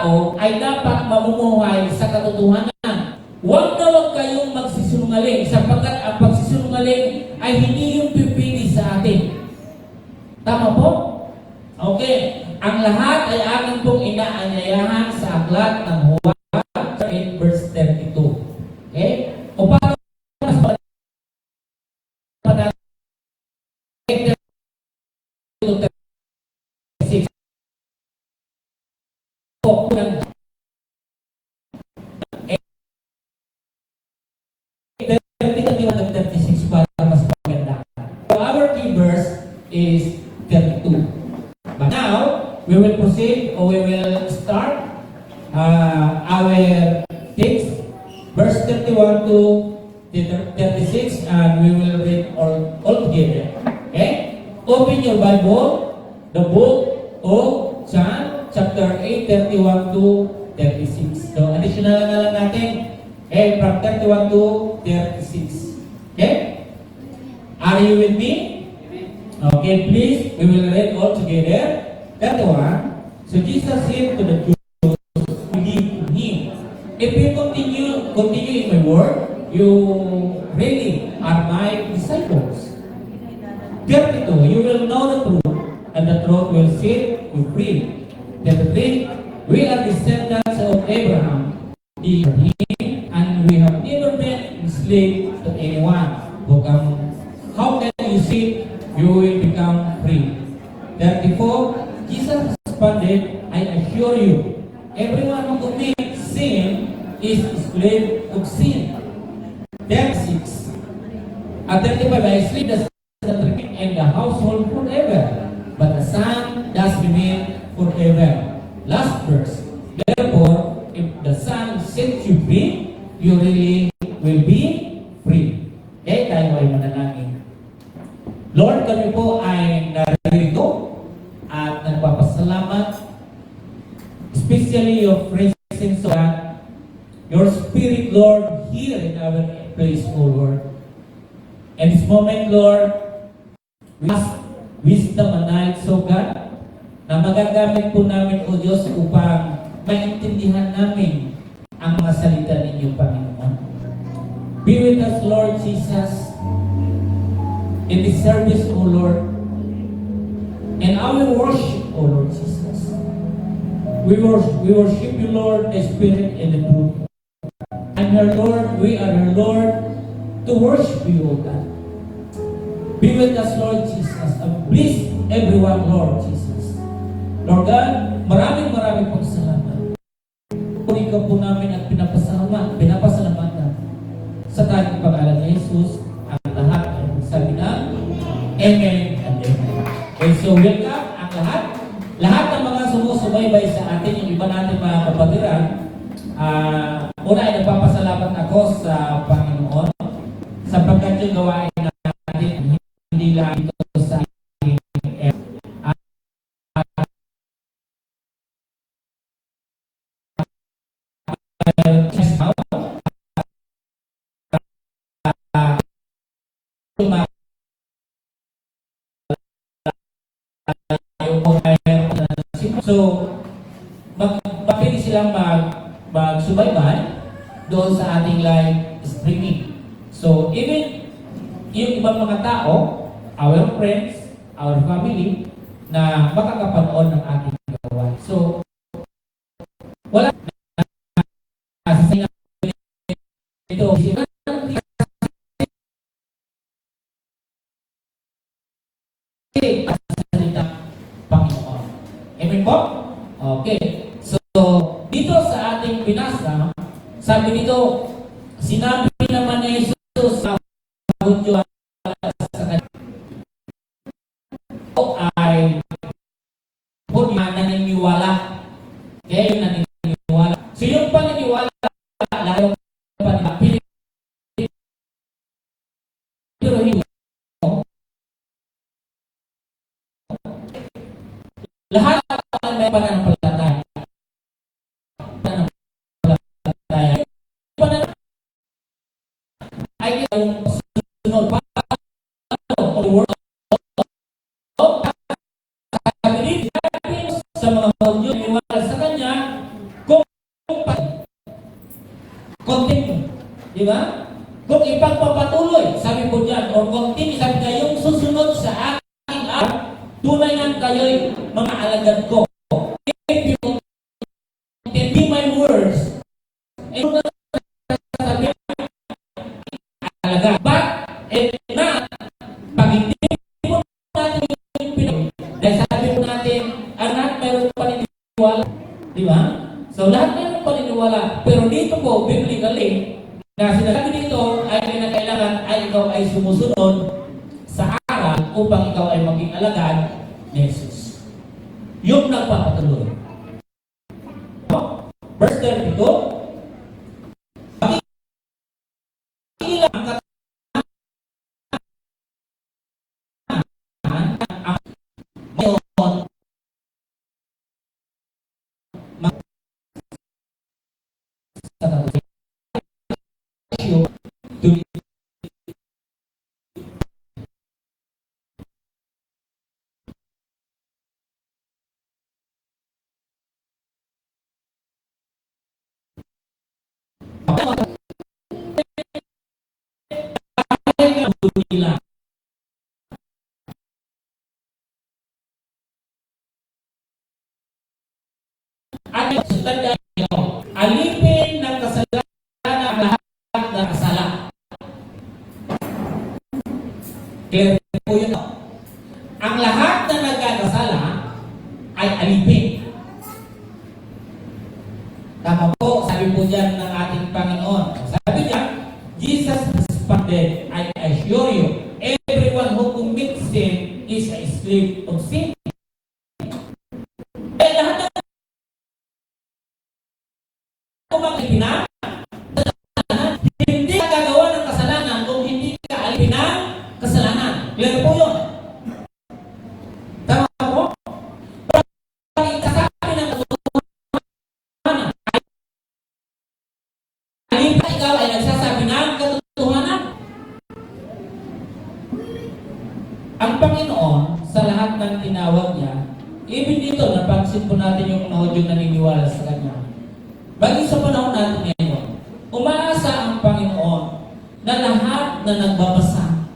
tao ay dapat mamumuhay sa katotohanan. Huwag na huwag kayong magsisinungaling sapagkat ang pagsisinungaling ay hindi yung pipili sa atin. Tama po? Okay. Ang lahat ay amin pong inaanyayahan sa aklat ng Juan 8 verse 32. Okay? O para mas our key verse is 32. But now, we will proceed or we will start our text, verse 31 to 36, and we will read all together. Okay? Open your Bible, the book of John, chapter 8, 31 to 36. So, additional na lang natin. Okay, from 31 to 36. Okay? Are you with me? Okay, please, we will read all together. 31. So Jesus said to the Jews, believe in Him. If you continue in my word, you really are my disciples. 32. You will know the truth, and the truth will set you free. 33. We are descendants of Abraham, and we have never been enslaved to anyone. How can you see you will become free? 34. Jesus responded, I assure you, everyone who commits sin is a slave of sin. 36. At 35, I slave the Son and the household forever, but the Son does remain forever. Last verse. Therefore, if the Son sets you free, you really will be free. Okay, tayo ay manalangin. Lord, kami po ay narito at nagpapasalamat, especially your presence, God, your Spirit, Lord, here in our place, O Lord. And this moment, Lord, we ask wisdom and knowledge, O God, na magagamit po namin, O Diyos, upang maintindihan namin ang mga salita ninyo, Panginoon. Be with us, Lord Jesus, in this service, O Lord, and our worship, O Lord Jesus. We worship you, Lord, the Spirit and the truth. And our Lord, we are your Lord to worship you, O God. Be with us, Lord Jesus, and bless everyone, Lord Jesus. Lord God, maraming pong salamat. Puri ka po namin at pinapasalamatan sa tayong pangalan ni Jesus, ang lahat ay sabi na, Amen and Amen. Okay, so welcome ang lahat ng mga sumusubaybay sa atin, yung iba natin mga kapatiran. Una ay nagpapasalamat ako sa Panginoon sapagkat yung gawain natin hindi lang ito sa ating so magpapili silang magsubaybay doon sa ating live streaming. So even yung ibang mga tao, our friends, our family, na makakapanood ng ating gawain. So wala na sa ito Panginoon. Amen po? Okay. So, dito sa ating binasa, sabi dito, sinabi naman ni Jesus sa Hudyo sa kanya, ay Hudyo naniniwala. Okay, yung naniniwala. So, yung paniniwala, lahat yung paniniwala, pero hindi. Lahat ng may pananampalataya. Ay yung sunod pa sa mga Hudyo, niwala sa kanya, Di ba? Kung ipagpapatuloy, sabi po diyan, or continue, sabi na yung susunod sa aking tunay nga kayo'y mga alagad ko. If you continue my words, and kung sabi alagad. But, na, pag hindi mo natin yung Pinoy, dahil sabi po natin, anak, mayroon paniniwala. Di ba? So, lahat mayroon paniniwala. Pero dito po, biblically, na sinasabi dito ay kailangan ay ikaw ay sumusunod sa aral upang ikaw ay maging alagad ni Jesus. Yung nagpapatuloy. Verse 32, ang nila. At tandaan niyo, alipin ng kasalanan ang lahat ng kasala. Clear po yun. Ang lahat na nagkakasala ay alipin. Tama po, sabi po dyan ng ating Panginoon. Sabi niya, Jesus responded, I assure you, everyone who commits sin is a slave of sin. Eh, lahat na kumakipin na, hindi ka gagawa ng kasalanan kung hindi ka alipin ng kasalanan. Clear po yun. Tama po? Pag ikasabi ng katotohanan, alipin ikaw ay nagsasabi ng katotohanan. Ang Panginoon, sa lahat ng tinawag niya, even dito, napansin po natin yung mga naniniwala sa Kanya. Bagay sa panahon natin ngayon, umaasa ang Panginoon na lahat na nagbabasa,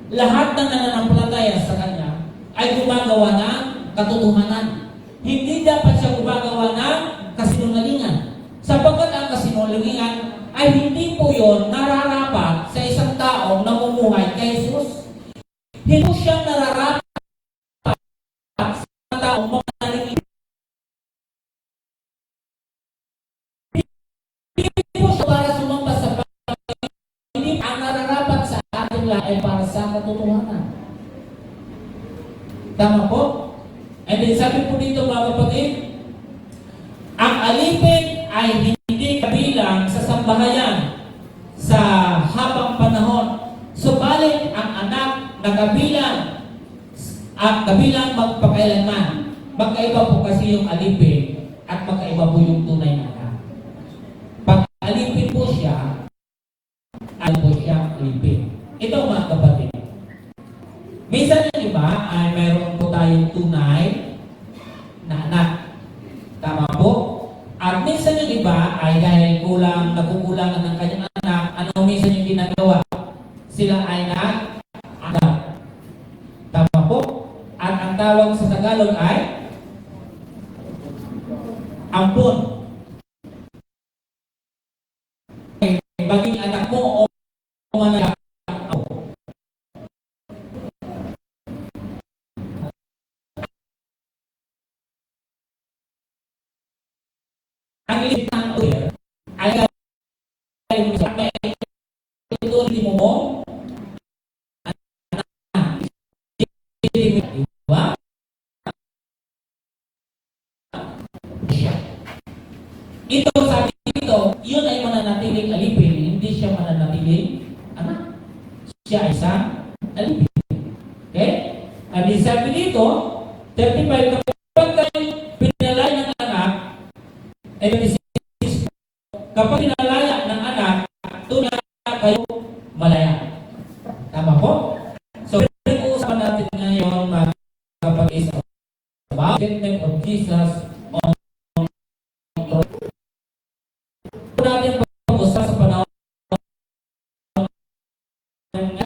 lahat na nananampalataya sa Kanya, ay gumagawa ng katotohanan. Hindi dapat siya gumagawa ng kasinungalingan. Sapagkat ang kasinungalingan ay hindi po yon nararapat sa isang taong namumuhay kay Jesus. Hindi siya nararapat sa taong manalig. Hindi po siya para sumampas sa Panginoon. Hindi ang nararapat sa ating lahat ay para sa katotohanan. Tama po? And then sabi po dito mga kapatid, ang alipin ay hindi kabilang sa sambahayan sa habang panahon. Subalit ang anak na kabilang at kabilang magpakailanman. Magkaiba po kasi yung alipin at magkaiba po yung tunay na anak. Pag alipin po siya, ay po siya alipin. Ito mga kapatid. Minsan yung iba ay mayroon po tayong tunay na anak. Tama po? At minsan yung iba ay dahil nagkukulangan ng kanyang anak, ano minsan yung ginagawa? Sila ay nag-anak. Tama po? At ang tawag sa Tagalog ay ampon. Maging anak mo o anak mo. Ang ilit ng order ay ituloy mo diba? Ito sabi dito, yun ay mananatiling alipin, hindi siya mananatiling anak. Siya ay isang alipin. Okay? At sabi dito, 35, kapag kayo pinalaya ng anak, kapag pinalaya ng anak, tunay kayo malaya. Tama po? So, pinag-uusapan natin ngayon mga kapag-isa about the statement of Jesus on natin pag-usap sa panahon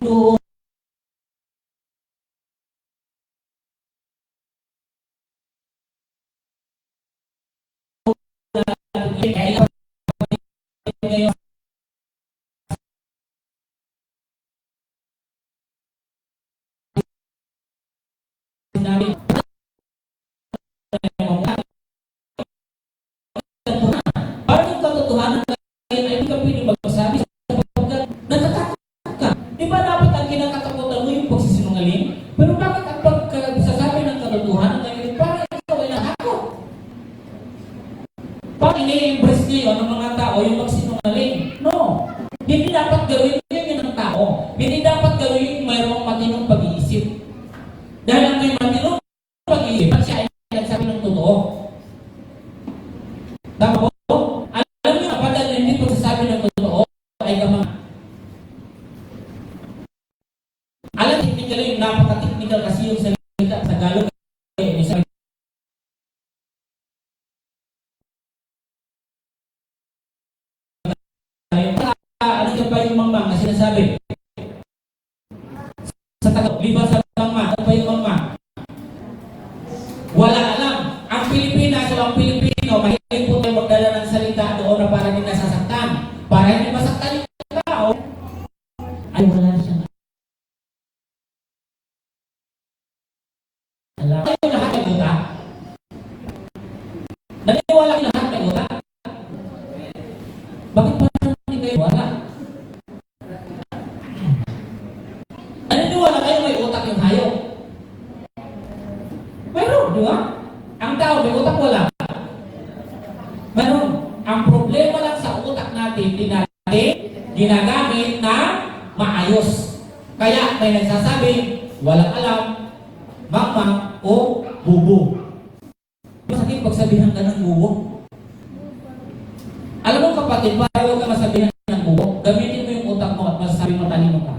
doon ngayon sinabi parang yung katotohanan ngayon ay hindi ka pwede magpasabi sapagkat natatakot ka. Di ba dapat ang kinakatakutan mo yung pagsisinungaling? Pero bakit ang pagsasabi ng katotohanan ngayon parang ikaw ay natakot? Parang ini-embrace ngayon ng mga tao yung magsinungaling? No. Hindi dapat gawin yun ng tao. Hindi dapat gawin yung mayroong matinong pag-iisip. Dahil ang may matinong pag-iisip at siya ay nagsabi ng totoo. Tama po? Alam niyo, kapag hindi pagsasabi ng totoo ay kamang. Alam, technical yung napaka-technical kasi yung salita sa Tagalog ay isa. Ano yung pa yung mangmang na sinasabi? Sa Tagalog, liba sa mangmang, ano pa yung mangmang? Wala alam. Ang Pilipinas o ang Pilipino, mahilig po tayo magdala ng salita doon na para hindi nasasaktan. Para hindi masaktan yung tao, ay wala siyang alam. Kayo lahat ng utak? Naniniwala kayo lahat ng utak? Bakit pa naman kayo wala? Naniniwala kayo may utak yung hayop? Mayroon, di ba? Ang tao may utak wala. Mayroon. Ang problema lang sa utak natin, hindi natin ginagamit na maayos. Kaya may nagsasabing walang alam, mangmang o bubo. Masakit pagsabihan ka ng bubo. Alam mo kapatid, para huwag ka masabihan ng bubo, gamitin mo yung utak mo at masasabi mo talino ka.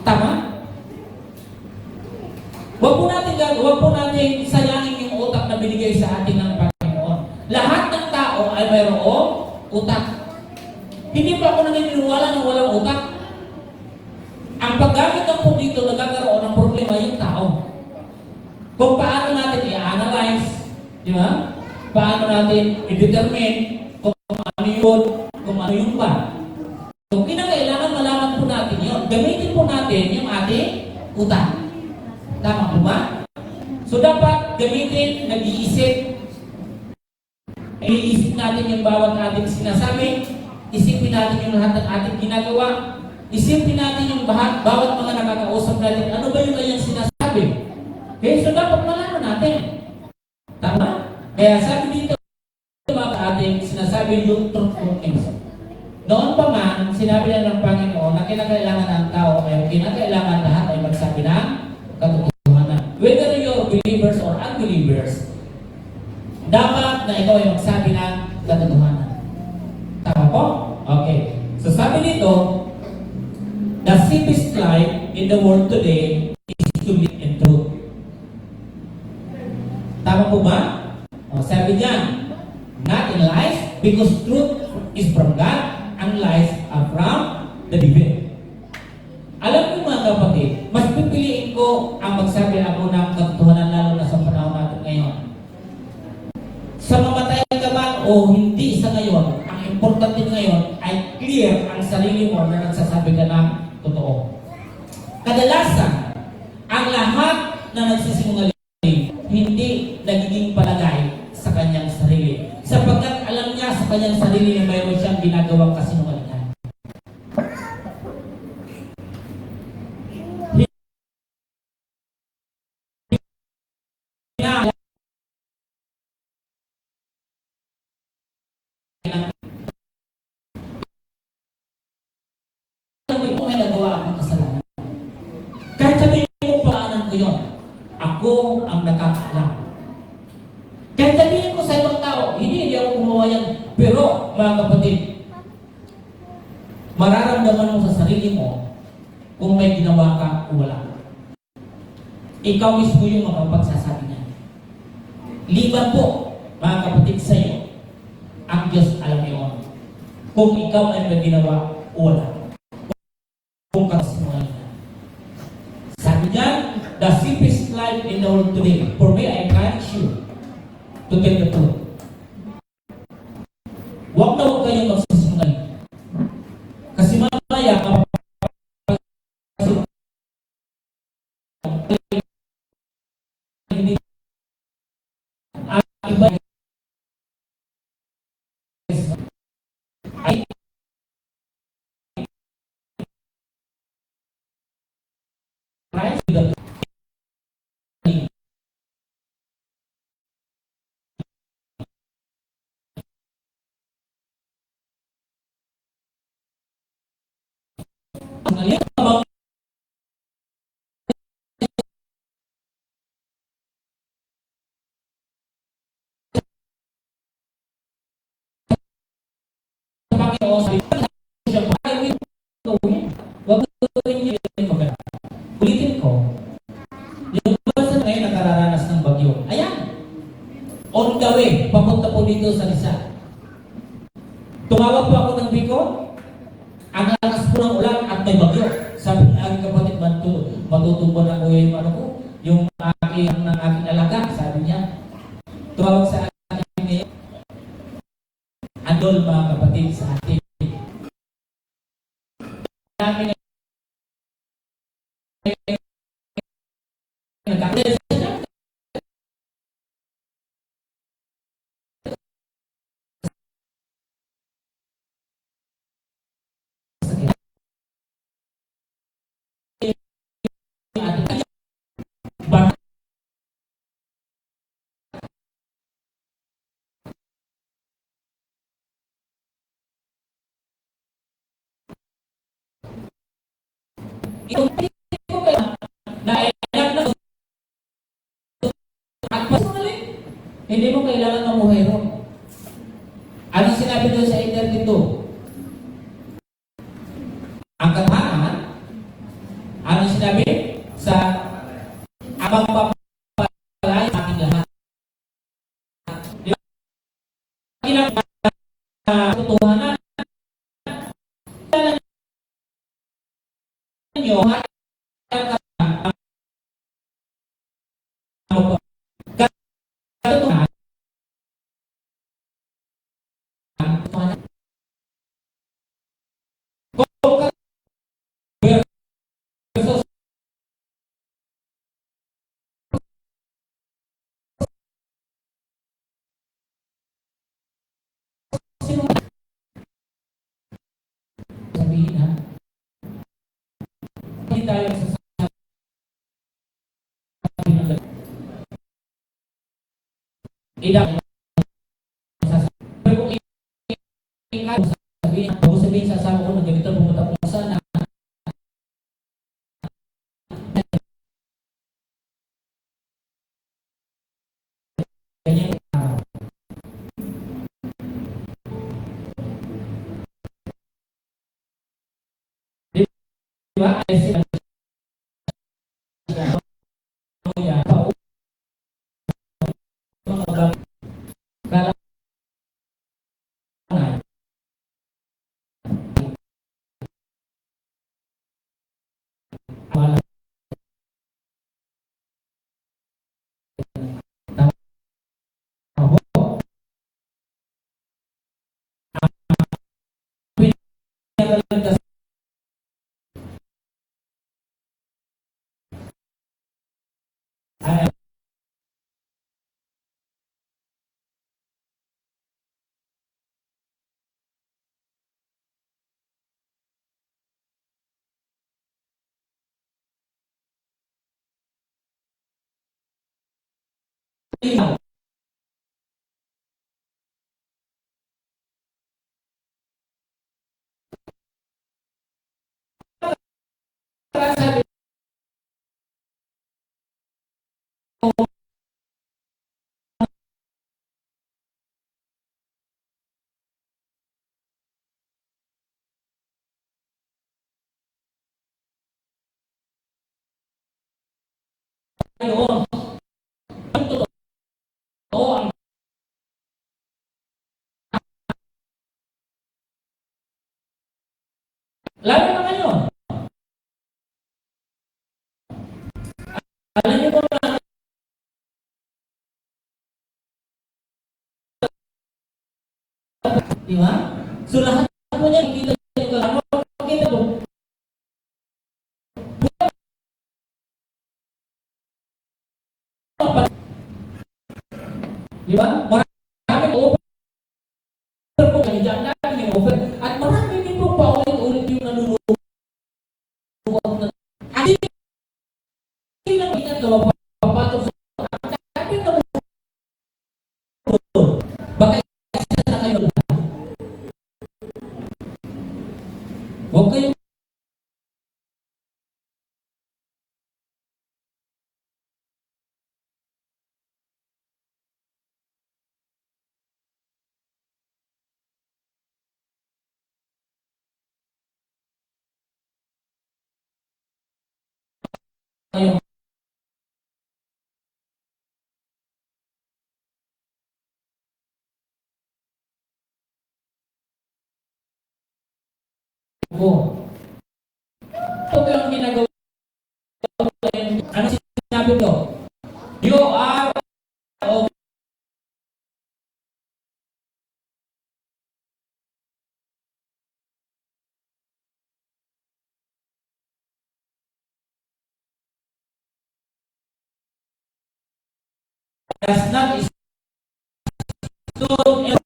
Tama? Huwag po natin sayangin yung utak na binigay sa atin ng Panginoon. Lahat ng tao ay mayroong utak. Hindi pa ako naniniwala na walang utak. Ang paggamit ng po dito, nagkakaroon ng problema yung tao. Kung paano natin i-analyze, di ba? Paano natin i-determine kung ano yun, kung ano yung ba. Kung kinakailangan malaman po natin yun, gamitin po natin yung ating utak. Tama po ba? So dapat gamitin, nag-iisip. Iisip natin yung bawat ating sinasabi. Isipin natin yung lahat ng ating ginagawa. Isipin natin yung bawat mga nakakausap natin. Ano ba yung kanyang sinasabi? Okay, so dapat malaman natin. Tama? Kaya sabi dito, mga ating sinasabi yung truthfulness. Noon pa man, sinabi na ng Panginoon na kinakailangan ng tao ay kinakailangan lahat ay magsabi ng katotohanan. Whether you're believers or unbelievers, dapat na ikaw ay magsabi ng katotohanan. Tama po? Okay. So sabi dito, the safest life in the world today is to live in truth. Tama po ba? O, sabi niyan, not in lies, because truth is from God, and lies are from the devil. Alam niyo mga kapatid, mas pipiliin ko ang magsabi ako ng katotohanan lalo na sa panahon natin ngayon. Sa mamatay ka man o hindi sa ngayon, ang importante ngayon ay clear ang sarili mo na nagsasabi ka ng totoo. Kadalasan, ang lahat na nagsisinungaling hindi nagiging palagay sa kanyang sarili. Sapagkat alam niya sa kanyang sarili na mayroon siyang ginagawang kasinungalingan. Kung may nagawa akong kasalanan, kahit sabihin mo paanan ko yun, ako ang nakakaalam. Kahit sabihin ko sa ibang tao, hindi ako gumawa yan. Pero, mga kapatid, mararamdaman mo sa sarili mo kung may ginawa ka o wala. Ikaw mismo yung makapagsasabi niya. Liban po, mga kapatid, sa iyo, ang Diyos alam yun. Kung ikaw ay may ginawa o wala. from today. For me, I encourage you to tell the truth. Huwag na huwag kayong magsisinungaling. Kasi mamaya, kapag hindi ang iba ay Christ with the sinungaling. Panginoon, sabi ko, siya pa, I will gawin. Huwag gawin niyo yung maganda. Ulitin ko, yung person ngayon nakararanas ng bagyo. Ayan, on the way, papunta po dito sa Rizal. Tumawag po ako ng Bicol, ang lakas po ng ulan at may bagyo. Sabi ng aking kapatid, matutumbo na ko yung ano ko, yung aking alaga, sabi niya. Tumawag sa akin ngayon, andol mga kapatid sa atin. Namin nagkakalit. Yung ko kaya na at personally, hindi mo kailangan mamuhay ron. Anong sinabi doon sa internet ito? Ang katahanan, anong sinabi? Sa abang papalay sa aking lahat. Yung katotohanan, nyo, katotohanan, versus sino sabihin ha? Hindi tayo sasabi ng ilang sasabi. Pero kung ikaw sabihin sa asawa ko na ganito pumunta po sana ganyan. Di ba? Ngayon, ang totoo, lalo na ngayon, alam niyo po Di ba? So lahat po niya, kita niyo kalaro, kita po. Di ba? Marami offer po kayo dyan, dami yung offer. At marami din po paulit-ulit yung nanunulog na. At hindi lang ginagawa papatong sa dami na po. Baka isa na kayo. Huwag kayong kayo po. Ito yung ginagawa. Ano sinabi ko? You are of does not stone and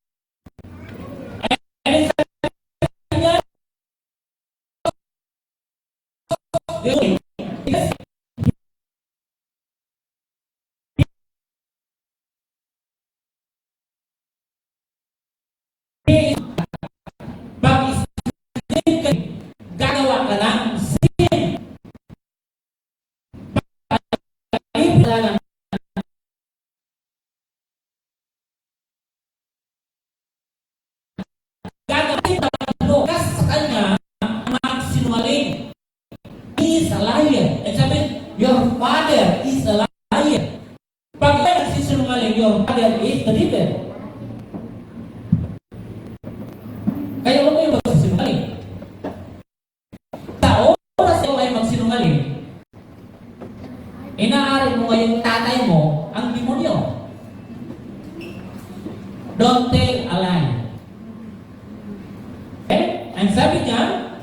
pag-isip gagawa ka ng sin. Pag-isip gagawin na kas sa kanya magsinungaling. He is a liar. And sabi, your father is a liar. Pag may nagsisinungaling, your father is the devil. Kaya huwag kayo magsisinungaling. Sa oras ikaw ay magsinungaling, inaari mo ngayong tatay mo ang demonyo. Don't tell a lie. Okay? And sabi niya,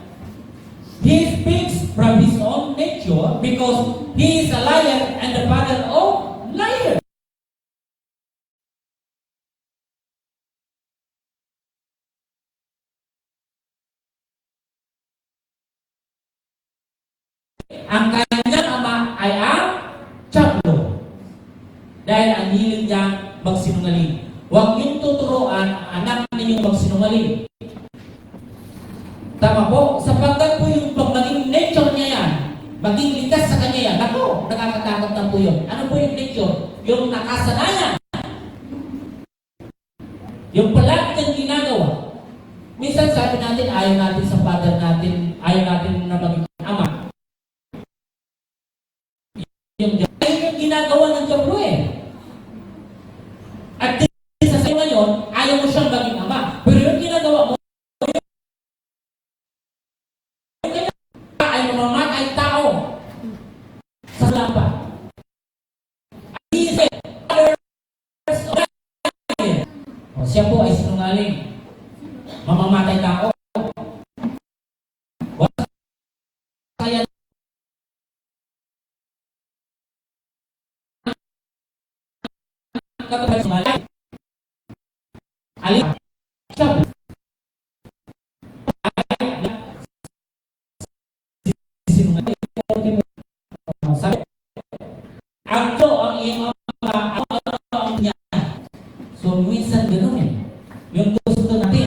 he speaks from his own nature because he is a liar and the father of liars. Ang kanyang ama ay ang Diablo. Dahil ang hilig niya magsinungaling. Huwag niyong tuturuan ang anak ninyong magsinungaling. Tama po, sapagkat po yung maging nature niya yan, maging likas sa kanya yan, ako, nakakatakot na po yun. Ano po yung nature? Yung nakasanayan. Yung palagi niyang ginagawa. Minsan sabi natin, ayaw natin sa father natin, ayaw natin na maging ama. Yung ginagawa ng Diablo eh. At sa sayo ngayon, ayaw mo siyang maging ama. Pero yung ginagawa mo, ay mamamatay tao sa lapa. O siya po ay sinungaling. Mamamatay tao. Kaya sinungaling. Alin? Siya po. Sabi, ako ang iyong mga ang niya. So, minsan gano'n eh. Yung gusto natin.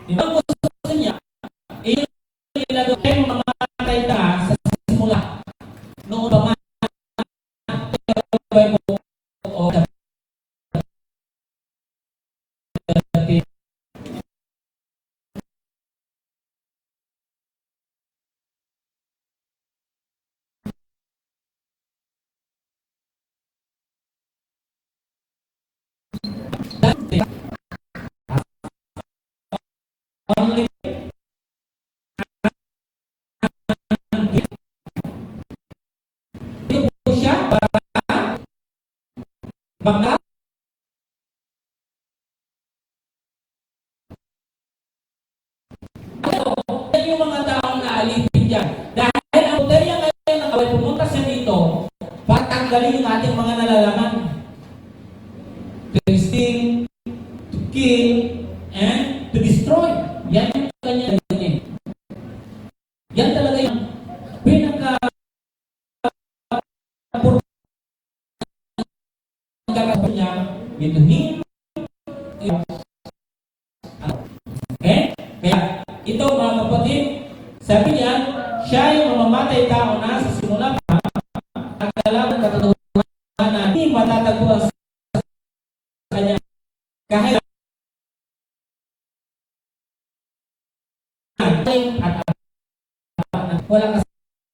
Yung gusto niya, yung ilagay mo mamatay ka sa simula. Noon pa man, mo o only po siya para kanya gagawin. Yan talaga yung pinaka niya into him. Okay? Kaya ito mga kapatid, sabi niya, siya yung mamamatay tao na sa simula pa ang kalaban ng katotohanan na hindi matatagpuan sa kanya kahit at wala ka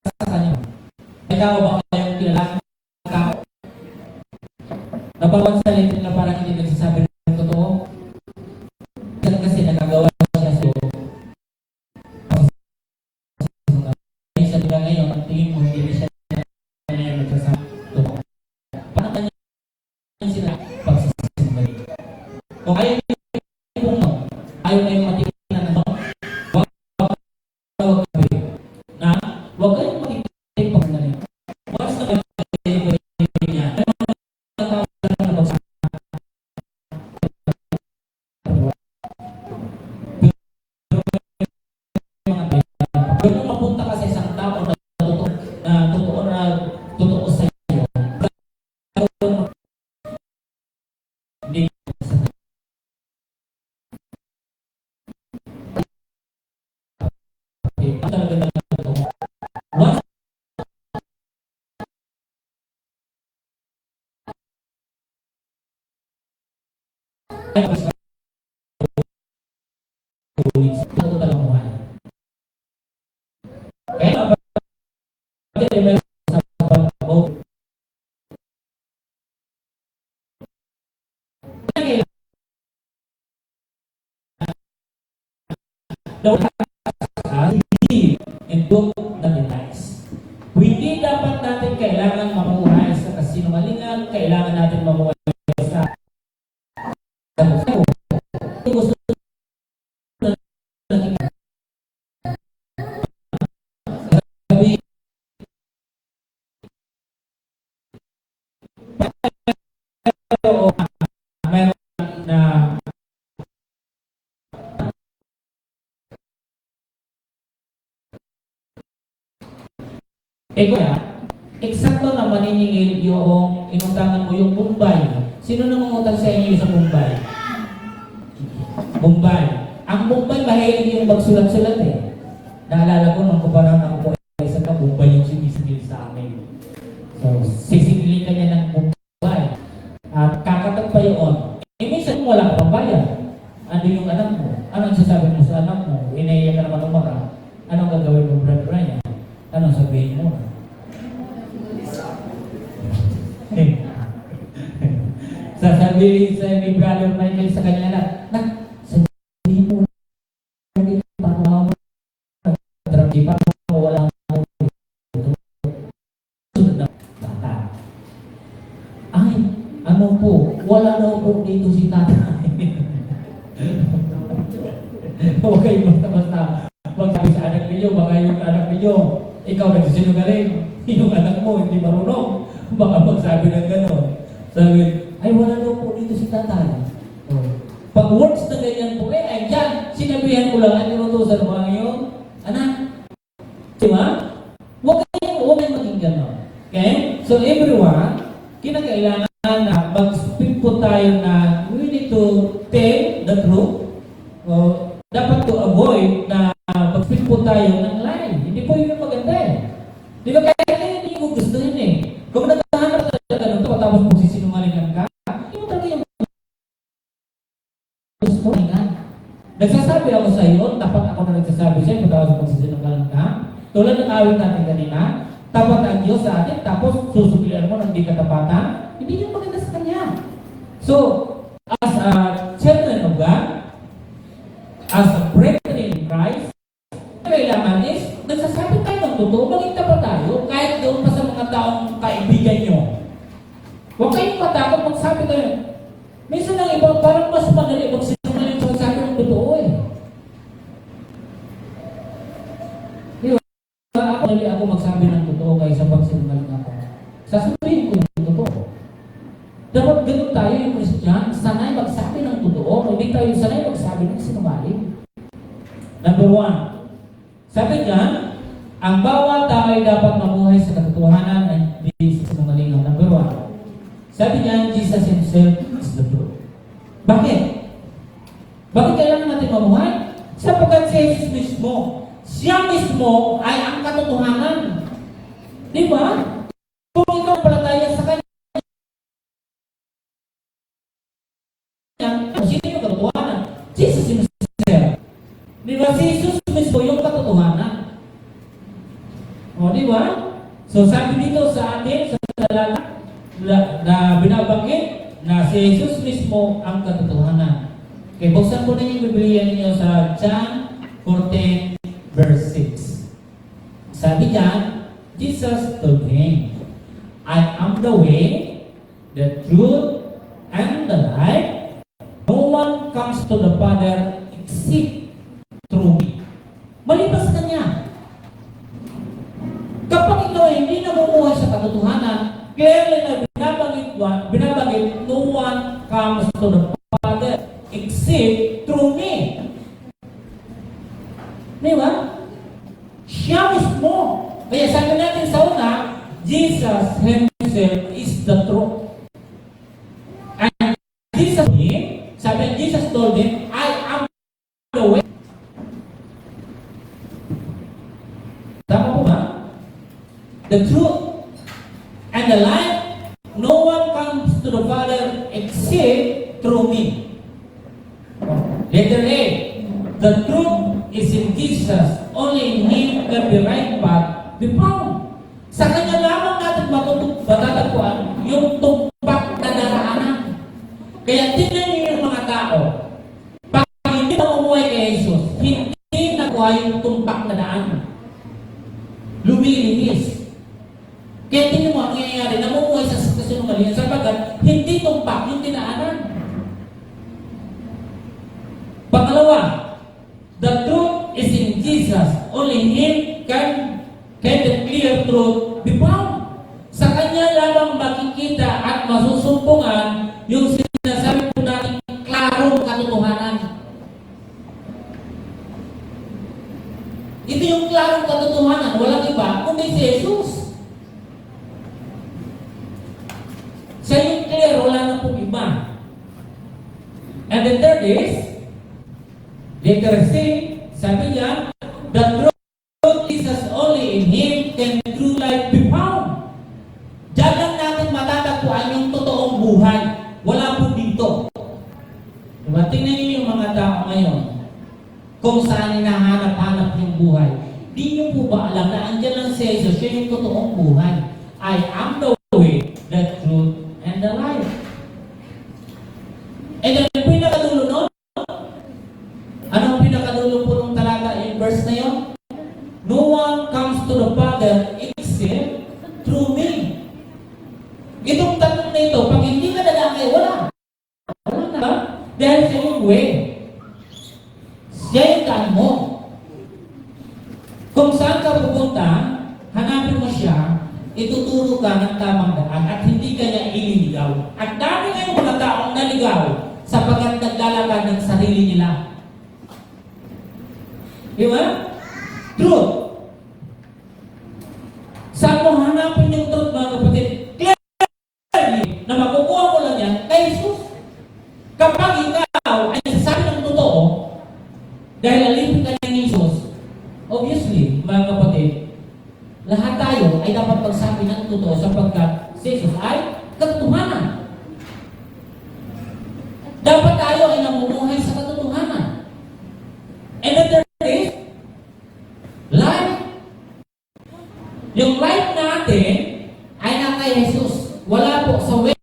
sa kanya. Ikaw ba kayong kilala ng tao? Napapansalin nila parang hindi nagsasabi ng totoo? Kasi nakagawa siya sa siya nila ngayon, ang tingin mo hindi siya nagsasabi ng totoo. Paano kanya sila pagsasabi? Kung ayaw niyo kung ayaw kayong matigil na ano, huwag kayong matigil pag nalit. Once na kayo niya, kung mapunta ka sa isang tao na totoo sa iyo, hindi talaga na totoo. Once ito talagang buhay. Kaya hindi dapat natin kailangan mamuhay sa kasinungalingan, kailangan natin mamuhay sa gusto meron na kaya, eksakto na maniningil yung inutangan mo yung Bombay. Sino nang umutang sa inyo sa Bombay? Bombay. Ang Bombay, mahilig yung magsulat-sulat eh. Naalala ko nung kumparan ako po isa ka, Bombay yung sinisingil sa amin. So, sisingilin ka niya ng Bombay. At kakatag pa yun. Eh, minsan wala ka pang bayan. Ano yung anak mo? Anong sasabi mo sa anak mo? Inaiyak ka naman umara. Anong gagawin mo, Brad Ryan? Anong sabihin mo? Sasabihin sa ni Brother Michael sa kanya na sabihin mo na dito para di pa wala mo sunod na bata. Ay, ano po, wala na po dito si tata. Okay, basta magsabi sa anak ninyo, baka yung anak ninyo, ikaw nagsisinungaling, yung anak mo hindi marunong, baka magsabi ng gano'n. Sabi, ay wala daw po dito si tatay. Pag words na ganyan po, ay dyan, sinabihan ko lang, ang inutusan mo ngayon, anak, diba? Huwag kayong maging gano'n. Okay? So everyone, kinakailangan na mag-speak po tayo na we need to tell the truth. Dapat to avoid na mag-speak po tayo ng lie. Hindi po yun maganda eh. Di ba kaya hindi mo gusto yun eh. Kung nagtahanap talaga ng ito, tapos magsisinungalingan ka, hindi mo talaga yung gusto mo nga. Nagsasabi ako sa iyo, dapat ako na nagsasabi sa iyo, tapos magsisinungalingan ka. Tulad ng awit natin kanina, tapat ang Diyos sa atin, tapos susuglian mo ng di katapatan, hindi yun maganda sa Kanya. So, as a children of God, as a brethren in Christ, kailangan is, nagsasabi tayo ng totoo, maging tapat tayo, kahit doon pa sa mga taong kaibigan nyo. Huwag kayong matakot magsabi tayo. Minsan ang iba, parang mas madali magsinungaling sa magsabi ng totoo eh. Di ba? Ako dali ako magsabi ng totoo kaysa magsinungaling ako. Sasabihin ko yung totoo. Dapat ganun tayo yung Christian, sanay magsabi ng totoo, hindi tayo sanay magsabi ng sinungaling. Number Number one, sabi niya, ang bawat tao ay dapat mamuhay sa katotohanan at hindi sa sinungalingan. Number one, sabi niya, Jesus himself is the truth. Bakit? Bakit kailangan natin mamuhay? Sapagkat si Jesus mismo, siya mismo ay ang katotohanan. Di ba? Kung ikaw palataya sa kanya, sino yung katotohanan? Jesus himself. Di ba? Si Jesus mismo yung katotohanan. O, di ba? So, sabi dito sa atin, sa talata, na binabanggit na si Jesus mismo ang katotohanan. Okay, buksan po ninyo yung Biblia ninyo sa John 14, verse 6. Sabi diyan, Jesus told him, I am the way, the truth, and the life. No one comes to the Father except through me. Malipas ka niya. Kapag ikaw ay hindi namumuhay sa katotohanan, clearly na binabanggit, no one comes to the Father except through me. Di ba? Siya mismo. Kaya sabi natin sa una, Jesus himself is the truth. And Jesus told him, I am the way. Tama po ba? The truth and the life. No one comes to the Father except through me. Letter A, the truth is in Jesus. Only in Him can the right path be found. Sa Kanya lamang natin matatagpuan yung tumpak na daraanan. Kaya tingnan niyo yung mga tao. Pag hindi mamumuhay kay Jesus, hindi nakuha yung tumpak na daan. Lumilihis. Kaya tingnan mo ang nangyayari, namumuhay sa kasinungalingan sapagkat hindi tumpak yung dinaanan. Pangalawa, the truth is in Jesus. Only Him can the clear truth be found. Sa Kanya lamang makikita at masusumpungan yung sinasabi po natin klarong katotohanan. Ito yung klarong katotohanan, walang iba kundi si Jesus. Siya yung clear, wala na pong iba. And the third is, letter C, sabi niya, the truth is only in Him can true life be found. Diyan lang natin matatagpuan yung totoong buhay. Wala po dito. Diba? Tingnan niyo yung mga tao ngayon. Kung saan hinahanap-hanap yung buhay. Di niyo po ba alam na andyan lang si Jesus, siya yung totoong buhay. I am the way, the truth, and the life. And then, pinakadulo nun, anong pinakadulo po ng talata in verse na yun? No one comes to the Father except through me. Itong tatlong na ito, pag hindi ka dadaan, wala. Wala na. Dahil siya yung way. Siya yung daan mo. Kung saan ka pupunta, hanapin mo siya, ituturo ka ng tamang daan at hindi ka niya ililigaw. At dami ngayong mga taong naligaw sapagkat naglalakad ng sarili nila. Di ba? Truth. Saan mo hanapin yung truth, mga kapatid? Clearly, na makukuha mo lang yan kay Jesus. Kapag ikaw ay sasabi ng totoo, dahil alipin ka ng Jesus, obviously, mga kapatid, lahat tayo ay dapat magsabi ng totoo sapagkat si Jesus ay katotohanan. Dapat tayo ay namumuhay sa katotohanan. And the third is, life. Yung life natin ay na kay Jesus. Wala po sa way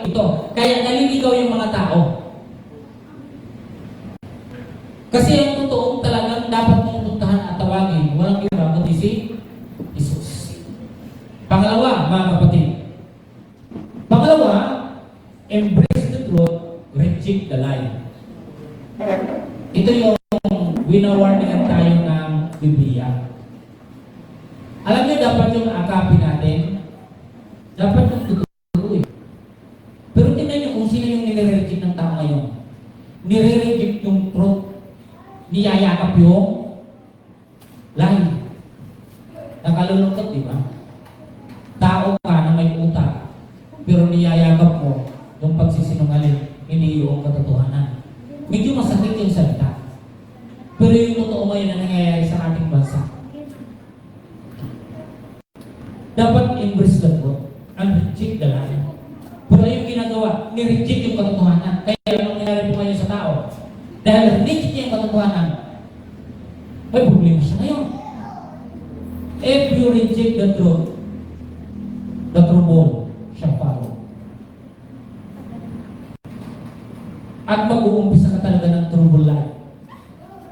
ito. Kaya naliligaw yung mga tao. Kasi yung totoong talagang dapat mong puntahan at tawagin, walang iba kundi si Jesus. Pangalawa, mga kapatid. Pangalawa, embrace the truth, reject the lie. Ito yung winawarningan tayo ng Biblia. Alam niyo, dapat yung akapin natin, dapat yung totoo eh. Pero tingnan niyo kung sino yung nire-reject ng tao ngayon. Nire-reject yung truth. Niyayakap niyayakap yung lie. Nakalulungkot, di ba? Tao ka na may utak, pero niyayakap mo yung pagsisinungaling, hindi yung katotohanan. Medyo masakit yung salita. Pero yung totoo ngayon na nangyayari sa ating bansa. Dapat embrace the truth and reject the lie. Pero yung ginagawa, ni-reject yung katotohanan. Kaya anong nangyayari po ngayon sa tao? Dahil reject niya yung katotohanan, may problema siya ngayon. If you reject the trouble shall follow. At mag-uumpisa ka talaga ng trouble life.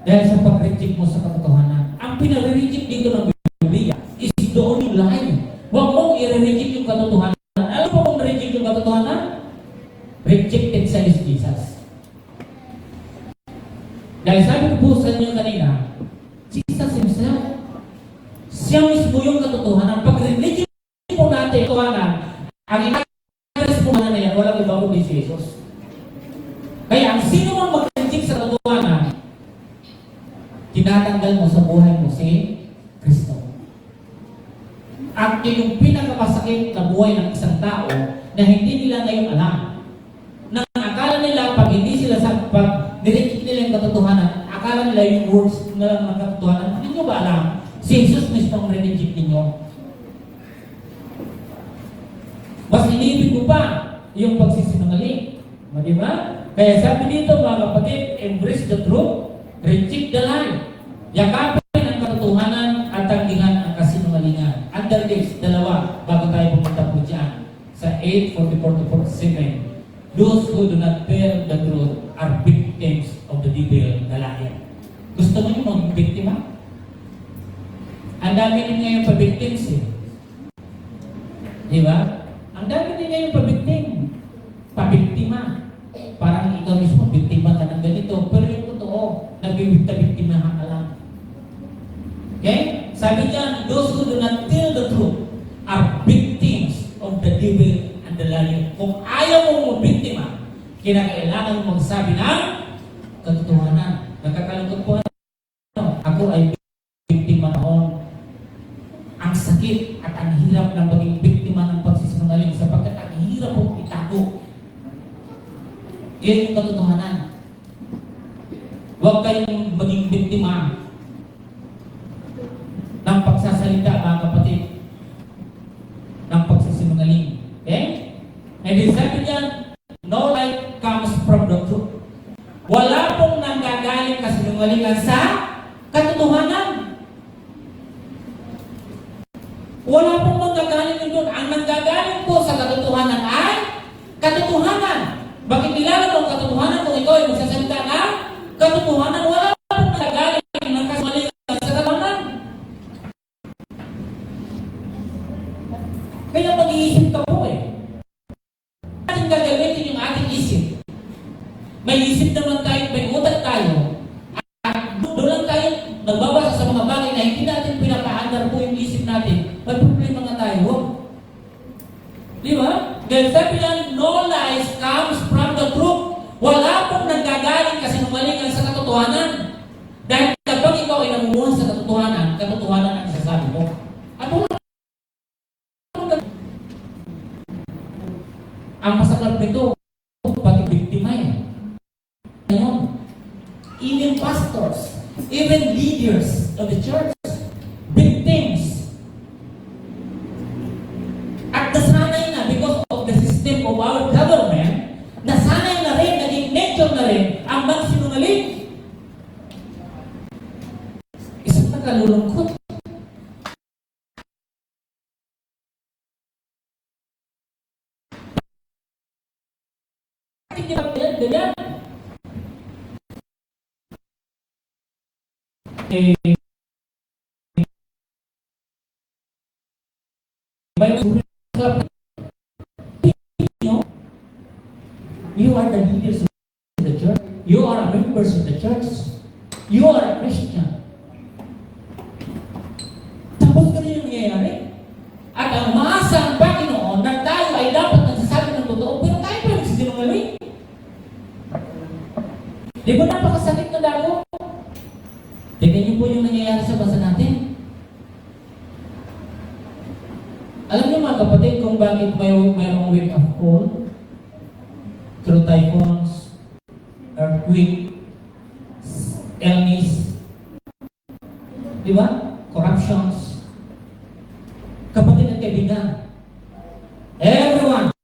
Dahil sa pag-reject mo sa katotohanan. Ang pinag-reject dito ng Biblia is the only lie. Huwag mong i-reject yung katotohanan. Alam mo kung reject yung katotohanan? Rejected sa Jesus. Dahil sabi ko po sa inyo kanina, Jesus himself, siya mismo yung katotohanan. Pag reject po natin yung katotohanan, ang ina-address po na yan, walang iba po ni Jesus. Kaya ang sino mang mag-reject sa katotohanan, tinatanggal mo sa buhay mo si Kristo. At yung pinakamasakit na buhay ng isang tao na hindi nila ngayon alam. Nang akala nila pag hindi sila pag nireject nila yung katotohanan, akala nila yung words na lang ng katotohanan. Hindi nyo ba alam? Si Jesus mismo ang reject ninyo. Mas inibig mo pa yung pagsisinungaling. Di ba? Kaya sabi dito mga kapatid, embrace the truth, reject the lie. Yakapin ang katotohanan at tanggihan ang kasinungalingan. Under this, dalawa, bago tayo pumunta po dyan. Sa 8:44-47, those who do not bear the truth are victims of the devil, the liar. Gusto mo yung maging biktima? Ang dami din ngayon pa-victims eh. Di ba? Ang dami din ngayon pa-victim. Pa-biktima. Parang ikaw mismo, biktima ka ng ganito. Pero yung totoo, nagbibikta-biktimahan ka lang. Okay? Sabi niya, those who do not tell the truth are victims of the devil and the liar. Kung ayaw mong mabiktima, kinakailangan mong magsabi ng katotohanan. Nakakalungkot po ako ay biktima noon. Ang sakit at ang hirap ng maging biktima ng pagsisinungaling sapagkat ang hirap mong itago. Yan yung katotohanan. Huwag kayong maging biktima ng pagsasalita, mga kapatid, ng pagsisinungaling. Okay? And then sabi niya, no light comes from the truth. Wala pong nanggagaling kasinungalingan sa katotohanan. Wala pong nanggagaling doon. Ang nanggagaling po sa katotohanan ay katotohanan. Bakit nilalang ang katotohanan kung ikaw ay magsasalita ng katotohanan? Wala pong nanggagaling ng kasinungalingan sa katotohanan. Kaya mag-iisip ka po eh. Ating gagamitin yung ating isip. May isip naman tayo, may utak tayo. At doon lang tayo nagbabasa sa mga bagay na hindi natin pinapaandar po yung isip natin. May problema nga tayo. Di ba? Dahil sabi lang, no lies comes from the truth. Wala pong nanggagaling kasinungalingan sa katotohanan. Dahil kapag ikaw ay namumuhan sa katotohanan, katotohanan ang isasabi mo. At wala ang masaklap nito, pati biktima yan. Ngayon, even pastors, even leaders of the church, victims. At nasanay na because of the system of our government, nasanay na rin, naging nature na rin, ang magsinungaling. Isang nakalulungkot. Ganyan. You are the leaders of the church. You are members of the church. You are a Christian. Tapos ganyan yung nangyayari. At ang masa ang Panginoon na tayo ay dapat nagsasabi ng totoo, pero tayo pa nagsisinungaling. Di ba napakasakit na dago? po yung nangyayari sa bansa natin. Alam niyo mga kapatid kung bakit mayroong wake up call through typhoons, earthquake, illness, di ba? Corruptions. Kapatid at kaibigan, everyone,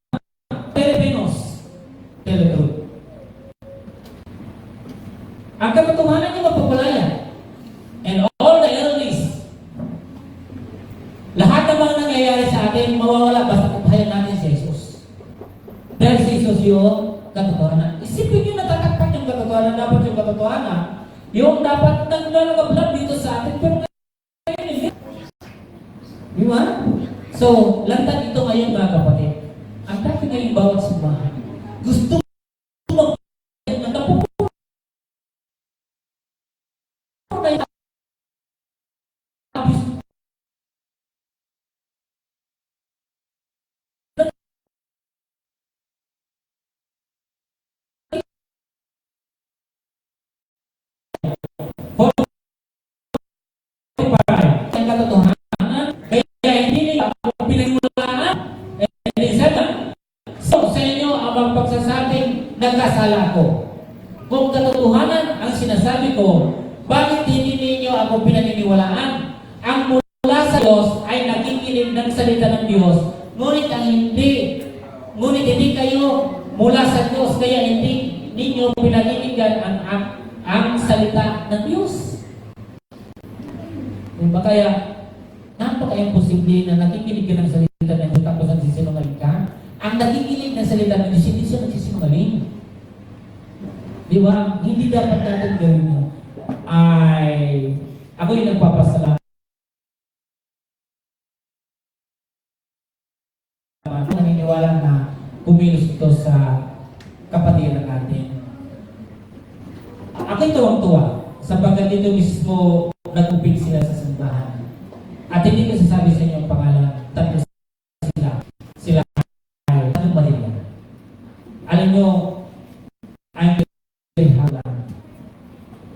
Filipinos, tell the truth. Ang katotohanan niyo mapapalaya. And all the illness, lahat ng mga nangyayari sa atin, mawawala basta kumpayan natin si Jesus. Dahil si Jesus yung katotohanan. Isipin niyo natatakpan yung katotohanan, dapat yung katotohanan, yung dapat naglalagablag dito sa atin, pero ngayon hindi. Di ba? So, lantad ito ngayon mga kapatid. Ang dati ngayon bawat simbahan, gusto mo ang napupulong na ang katotohanan, kaya hindi nila ako pinagmulaan. So, sa inyo ang pagsasabing nagkasala ko. Kung katotohanan ang sinasabi ko, bakit hindi ninyo ako pinaniniwalaan? Ang mula sa Diyos ay nakikinig ng salita ng Diyos, ngunit hindi kayo mula sa Diyos, kaya hindi ninyo pinaninigan ang salita ng Diyos. Diba kaya, napaka-imposible na nakikinig ka ng salita ng Diyos tapos nagsisinungaling ka? Ang nakikinig ng salita ng Diyos, hindi siya nagsisinungaling. Di ba? Hindi dapat natin gawin mo. Ako yung nagpapasalamat. Naniniwala na kumilos ito sa kapatiran natin. Ako'y tuwang-tuwa sapagkat dito mismo nag-upig sila sa simbahan. At hindi ko sasabi sa inyo ang pangalan, tatlo sila ay tanong Maria. Alam nyo, I'm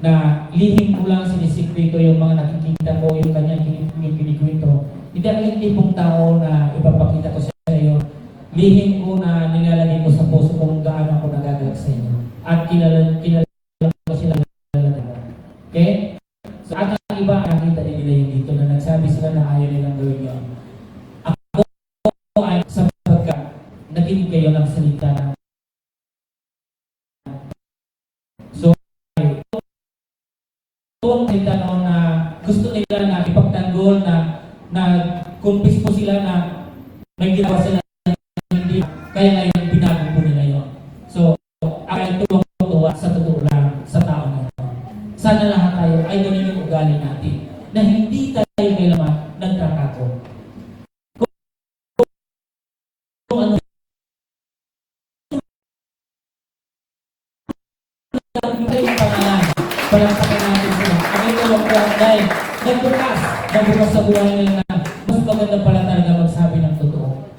na lihim ko lang sinisikreto yung mga nakikita ko, yung kanyang kinikwento. Hindi ako yung tipong tao na ipapakita ko sa iyo. Lihim ko na nilalagay ko sa puso kung gaano ako nagagalag sa inyo. At kilala ko sila. Okay? So, at ang iba, nakita nila yung dito na nagsabi sila na ayaw nilang gawin yun. Ako ay sapagkat nakinig kayo ng salita ng ang salita noon na gusto nila na ipagtanggol na kumpis po sila na may ginawa sila hindi kaya ngayon binago po nila yun. So, ay tuwang-tuwa sa totoo lang sa tao na ito. Sana lahat tayo ay ganun yung ugali natin na hindi tayo kailangan nagtatago. Kung ano yung pangalan, palampakan natin sila. Ang ito lang po dahil nagbukas sa buhay nila na mas maganda pala talaga magsabi ng totoo.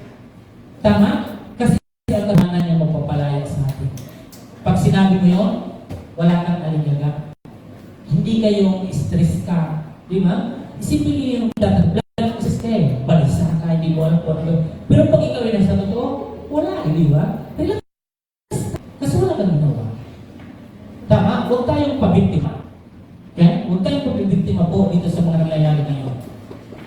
Tama? Kasi ang katahanan niya magpapalaya sa atin. Pag sinabi mo yun, wala kang aligaga. Hindi kayong stress ka. Di ba? Isipin niyo yung tataglag sa stay. Balisa ka, hindi mo alam po ano. Pero pag ikaw ay nasa totoo, wala. Di ba? Relax. Kasi wala kang ginawa. Tama? Huwag tayong pabiktima. Okay? Huwag tayong pabiktima po dito sa mga nangyayari ngayon.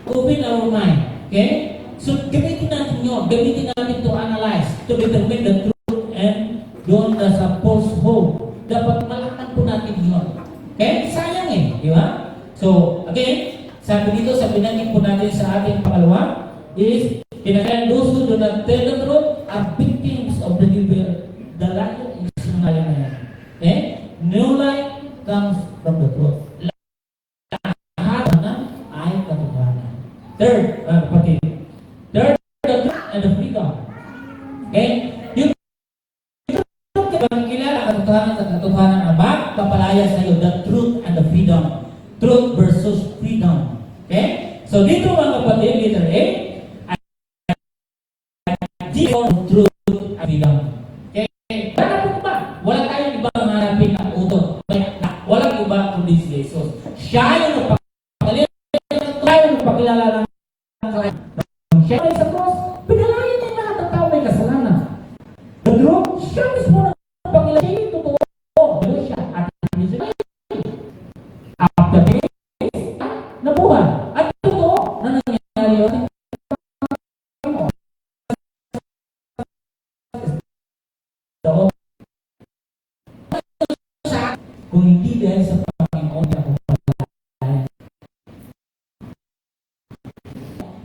Open our mind. Okay? So, gamitin natin yun. Gamitin natin to analyze, to determine the truth and doon sa false hope. Dapat malaman po natin yun. Okay? Sayang eh. Di ba? So, again, sabi dito, sa pinangin po natin sa ating pangalawa is, kinakain those who do not tell the truth are victims of the devil. The light is sinungaling na yan. Okay? No light comes from the truth. Lahat na ay katotohanan. Third, kapatid. Third, the truth and the freedom. Okay? Yung kilala katotohanan at katotohanan na magpapalaya sa iyo, the truth and the freedom. Truth versus freedom. Okay? So dito mga kapatid, letter A, truth and freedom. Okay? Wala po ba? Wala tayong ibang hanapin na utot. Walang iba kundi si Jesus. Siya yung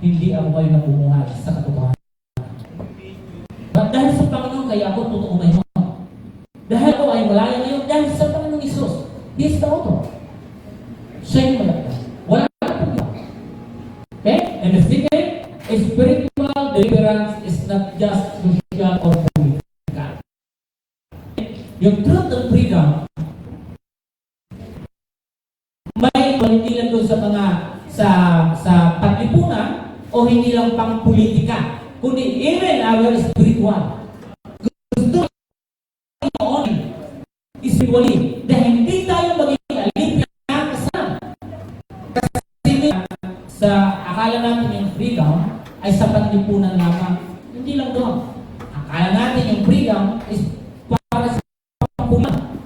hindi ako kayo namumuhay sa katotohanan. But dahil sa Panginoon, kaya ako totoo ngayon. Dahil ako ay malaya ngayon, dahil sa Panginoong Isus. He is the author. Siya yung malaya. Wala ka po yun. Okay? And the second, spiritual deliverance is not just social or political. Yung truth and freedom, may hindi lang doon sa mga sa panlipunan o hindi lang pang politika, kundi even our spiritual. Gusto noon spiritually dahil hindi tayo magiging alipin ng kasalanan. Kasi sa akala natin yung freedom ay sa panlipunan lamang. Hindi lang doon. Akala natin yung freedom is para sa pampunan.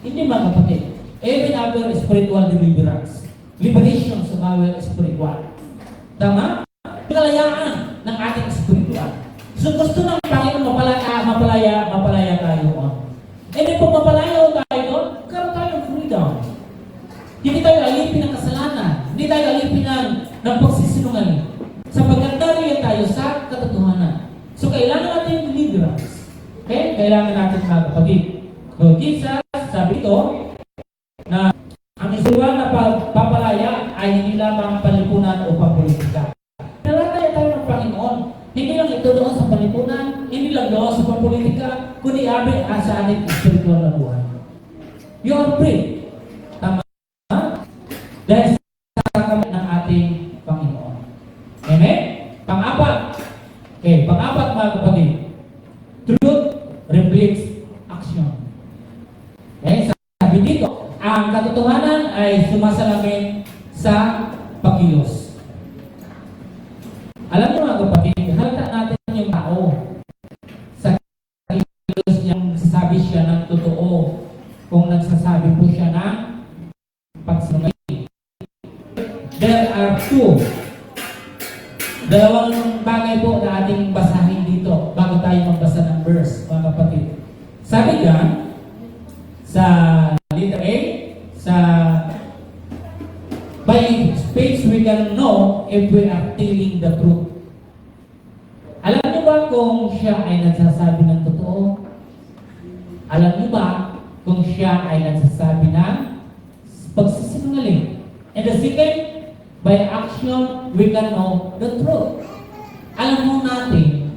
Hindi mga kapatid. Even our spiritual deliverance, liberation sa our spiritual. Tama? Kalayaan ng ating spiritual. So gusto ng Panginoon mapalaya tayo. And if mapalaya tayo doon, karoon tayo ng freedom. Hindi tayo alipin ng kasalanan. Hindi tayo alipin ng pagsisinungaling. Sapagkat dahil tayo sa katotohanan. So kailangan natin deliverance. Okay? Kailangan natin mga kapatid. So Jesus, sabi ito, na ang spiritual na papalaya ay hindi lamang palipunan o pampolitika. Nalataya tayo ng Panginoon. Hindi lang ito doon sa palipunan, hindi lang doon sa pampolitika, kundi amin sa ating spiritual na buhay. You are free. Tama? Dahil sa kamay ng ating Panginoon. Amen? Pang-apat. Okay, pang-apat mga kapatid. Truth reflects action. Okay, sabi dito, ang katotohanan ay sumasalamin sa pagkilos. Alam niyo mga kapatid, halata natin yung tao sa kilos niya kung nagsasabi siya ng totoo, kung nagsasabi po siya ng pagsinungaling. There are two. Dalawang bagay po na ating basahin dito bago tayo magbasa ng verse, mga kapatid. Sabi diyan, sa letter A, by speech we can know if we are telling the truth. Alam niyo ba kung siya ay nagsasabi ng totoo? Alam niyo ba kung siya ay nagsasabi ng pagsisinungaling? And the second, by action we can know the truth. Alam mo natin,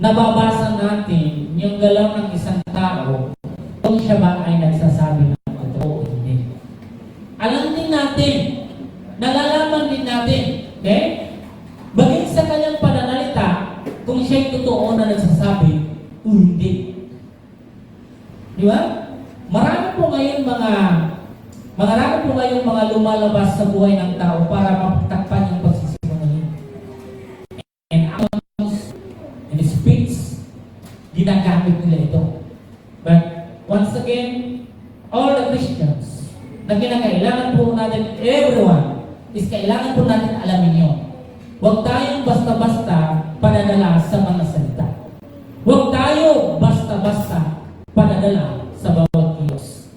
nababasa natin yung galaw ng isang tao kung siya ba ay nagsasabi ng totoo o hindi. Alam din natin, nalalaman din natin, okay? Bagay sa kanyang pananalita, kung siya'y totoo na nagsasabi o hindi. Di ba? Marami po ngayon mga lumalabas sa buhay ng tao para mapagtakpan yung pagsisinungaling. And actions and speech, ginagamit nila ito. But once again, all the Christians na kinakailangan po natin, everyone, is kailangan po natin alamin yun. Huwag tayong basta-basta padadala sa mga salita. Huwag tayo basta-basta padadala sa bawat kilos.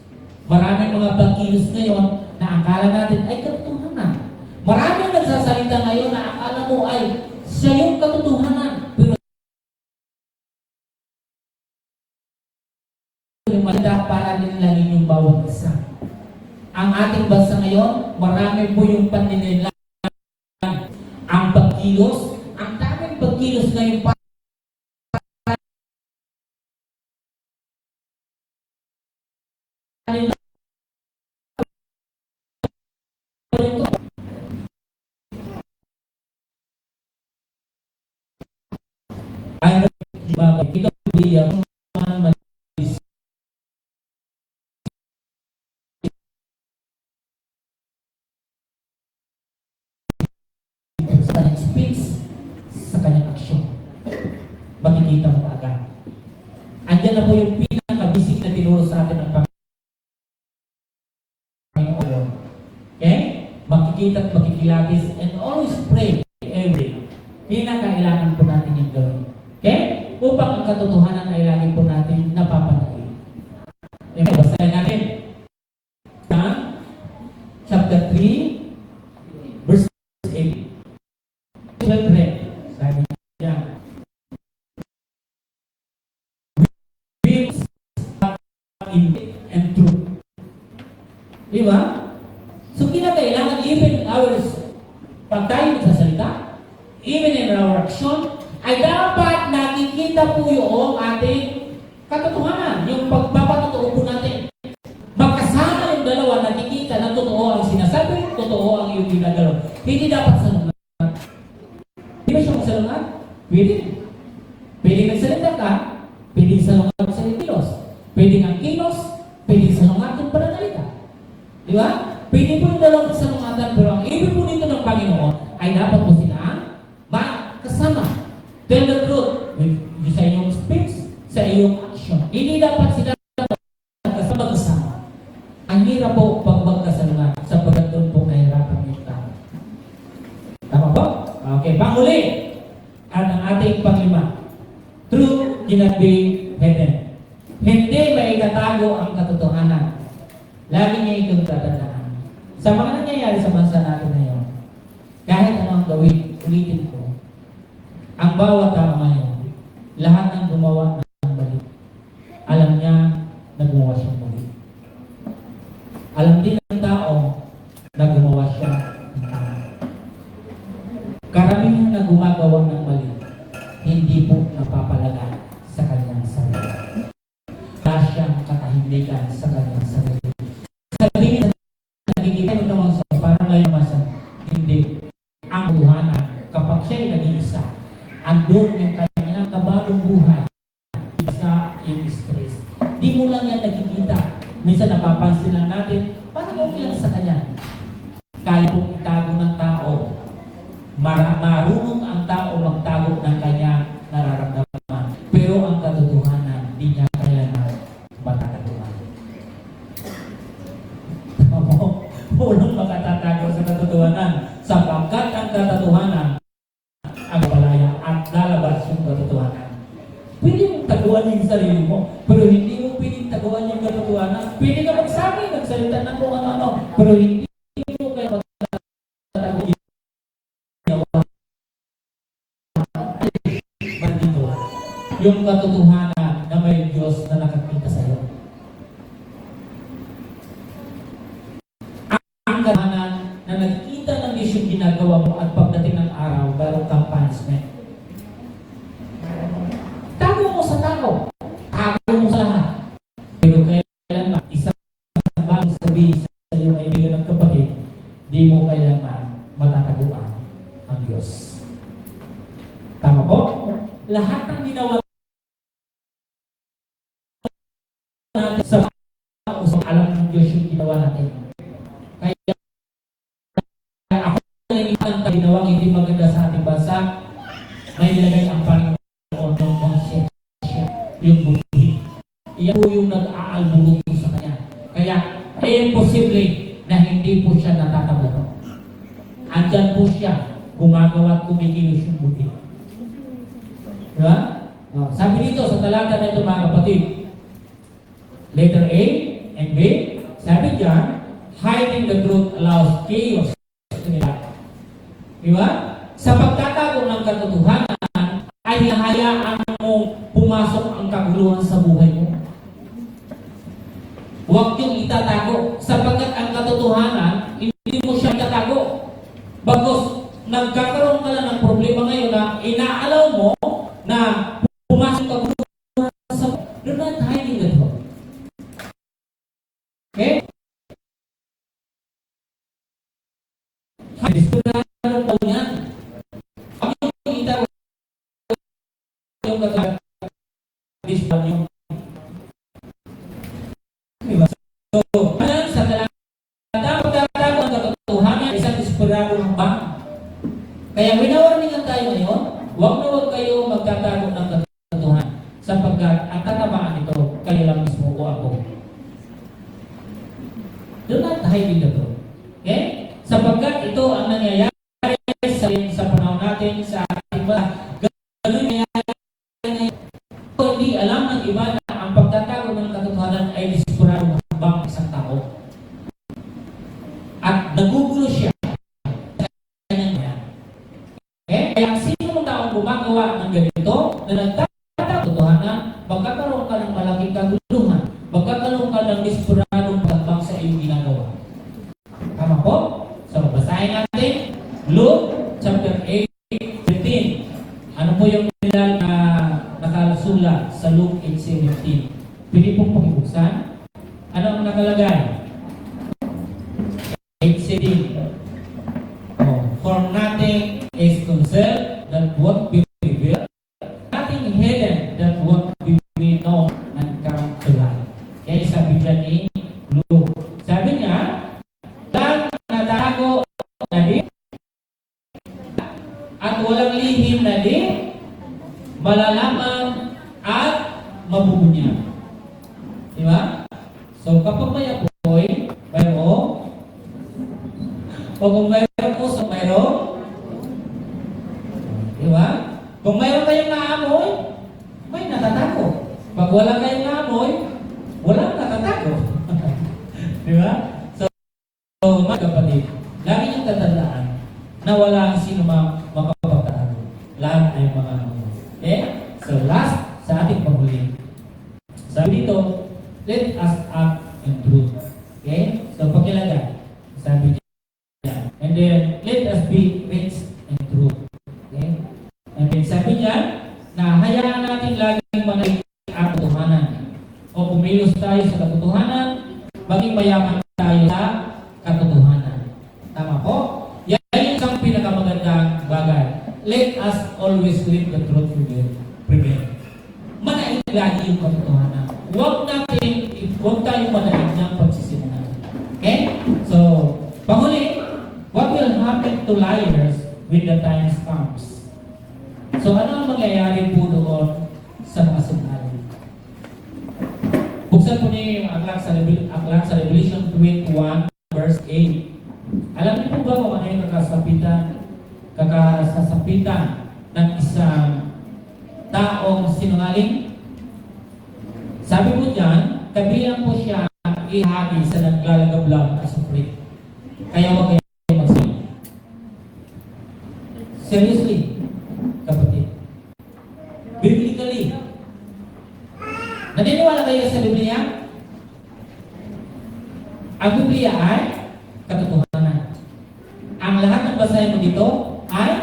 Maraming mga pagkilos ngayon na akala natin ay katotohanan. Maraming nagsasalita ngayon na akala mo ay siya yung katotohanan. Pero para nilalagin yung bawat isa. Ang ating bansa ngayon, marami po yung paninilang ang pagkilos, ang daming pagkilos ngayon para ay kita beliau sa kanyang speech, sa kanyang aksyon. Makikita mo agad. Andiyan na po yung pinaka-basic na tinuro sa atin ng Panginoon. Okay? Makikita at makikilabis and always pray every day. Pinakailangan po natin yung gawin. Okay? Upang ang katotohanan ay lagi po natin napapanagin. Okay? Basahin natin. Chapter 3, verse 8. kailangan even in our pag tayo nagsasalita, even in our action, ay dapat nakikita po yung ating katotohanan, yung pagpapatotoo po natin. Magkasama yung dalawa, nakikita na totoo ang sinasabi, totoo ang iyong ginagalaw. Hindi dapat salungat. Di ba siya magsalungat? Pwede. Pwede nagsalita ka, pwede salungat sa kilos. Pwede ang kilos, pwede salungat yung pananalita. Di ba? Pwede po yung dalawang salungatan, pero ang ibig po nito ng Panginoon ay dapat po sila kasama. Tell the truth sa iyong speech, sa iyong action. Hindi dapat sila kasama. Ang hirap po pag magkasalungat sapagkat doon po nahirapan yung tao. Tama po? Okay, panghuli. At ang ating panglima. Truth cannot be hidden. Hindi maitatago ang katotohanan. Lagi niya itong tatandaan. Sa mga nangyayari sa bansa natin ngayon, kahit ano ang gawin, ulitin ko, ang bawat tao ngayon, lahat ng gumawa ng mali, alam niya na gumawa siyang mali. Alam din ng tao na gumawa siya ng tama. Karamihan na gumagawa ng mali, hindi po napapalaga sa kanyang sarili. Wala siyang katahimikan sa kanyang sarili. Sabihin na nagiging naman sa parang ngayon masa, hindi. Ang buhanan, kapag siya'y nag-iisa, andun yung kanyang kabagong buhay, isa yung stress. Di mo lang yan nakikita. Minsan napapansin lang natin, parang okay lang sa kanya. Kaya pong itago ng tao. Marunong ang tao magtago ng kanya nararamdaman. Pero ang katotohanan, di niya kailangan matataguan. Unang makatatago sa katotohanan, sapagkat ang katotohanan ang palaya at lalabas yung katotohanan. Pwede mong taguan yung sarili mo, pero hindi mo pwedeng taguan yung katotohanan. Pwede ka magsabi, magsalita ng kung ano-ano, pero hindi mo kayo magtatago yung katotohanan na may Diyos na nakakita sa iyo. Ang katotohanan na nagkita ng Diyos yung ginagawa mo at pagdating ng araw, meron kang punishment. Tago mo sa tao. Tago mo sa lahat. Pero kailangan isang bagong sabihin sa iyong kaibigan ng kapatid, di mo kailangan matataguan ang Diyos. Tama po? Lahat ng ginawa natin sa alam ng Diyos yung ginawa natin. Kaya ako nalilitan na ginawang hindi maganda sa ating bansa, may nilagay ang Panginoon ng konsensya, yung buti. Iyan po yung nag-aalburuto sa kanya. Kaya imposible na hindi po siya natatagano. Andyan po siya, gumagawa at kumikilos yung buti. Diba? Sabi dito sa talata na ito mga kapatid, letter A and B, sabi dyan, hiding the truth allows chaos to nila. Diba? Sa pagtatago ng katotohanan, ay hinahayaan mong pumasok ang kaguluhan sa buhay mo. Huwag yung itatago, sapagkat ang katotohanan, hindi mo siya itatago. Bagos, nagkakaroon ka lang ng problema ngayon na inaalaw mo na pumasok ang kaguluhan sa buhay. You're not hiding the truth. Okay? Disiplinado po yan. Ang yung itago yung disiplinado yung so, alam sa pagkatago ng katotohanan, isang disiplinado ng bank. Kaya winawarningan tayo ngayon, huwag na huwag kayo magtatago ng katotohanan sapagkat ang tatamaan nito, kayo lang mismo o ako. Do not hide the truth. Okay? Sapagkat ito ang nangyayari sa panahon natin, sa ating mga ganun nangyayari ngayon. Hindi alam ng iba na ang pagtatago ng katotohanan ay disiplinado ng habang isang tao. At nagugulo siya sa kanyang yan. Okay? Kaya sino mong taong gumagawa ng ganito na nagtatago ng katotohanan, magkakaroon ka ng malaking kaguluhan, magkakaroon ka ng disiplinadong pagbang sa iyong ginagawa. Tama po? tago na di at walang lihim na di malalaman at mabubunyag. Di ba? So kapag may apoy, mayroon. O kung mayroon usok, mayroon. Di ba? Kung mayroon kayong naamoy, may natatago. Pag wala kayong naamoy, walang natatago. Di ba? So mga kapatid, lagi niyong tatandaan na wala sino makapagtago. Lahat ay mga amoy. Okay? So last, sa ating panghuli. Sabi dito, let us act in truth. Okay? So pagkilagay, sabi niya. And then, let us be rich in truth. Okay? And then sabi niya, na hayaan natin laging manahimik ang katotohanan. O kumilos tayo sa katotohanan, maging mayaman tayo sa katotohanan. Tama po? Yan yung isang pinakamagandang bagay. Let us always live the truth prevail. Manaig lagi yung katotohanan. Huwag tayong manaig ng pagsisimula. Okay? So, panghuli, what will happen to liars when the time comes? So, ano ang mangyayari po doon sa mga sinungaling? Buksan po niyo yung aklat sa Revelation 21 verse 8. Alam niyo po ba kung ano yung kakasasapitan ng isang taong sinungaling? Sabi po dyan, kabilang po siya ihagi sa naglalagablang na sufrit. Kaya huwag kayo magsabi. Seriously, kapatid. Biblically, naniniwala kayo sa Biblia? Ang Biblia ay katotohanan. Ang lahat ng basahin mo dito ay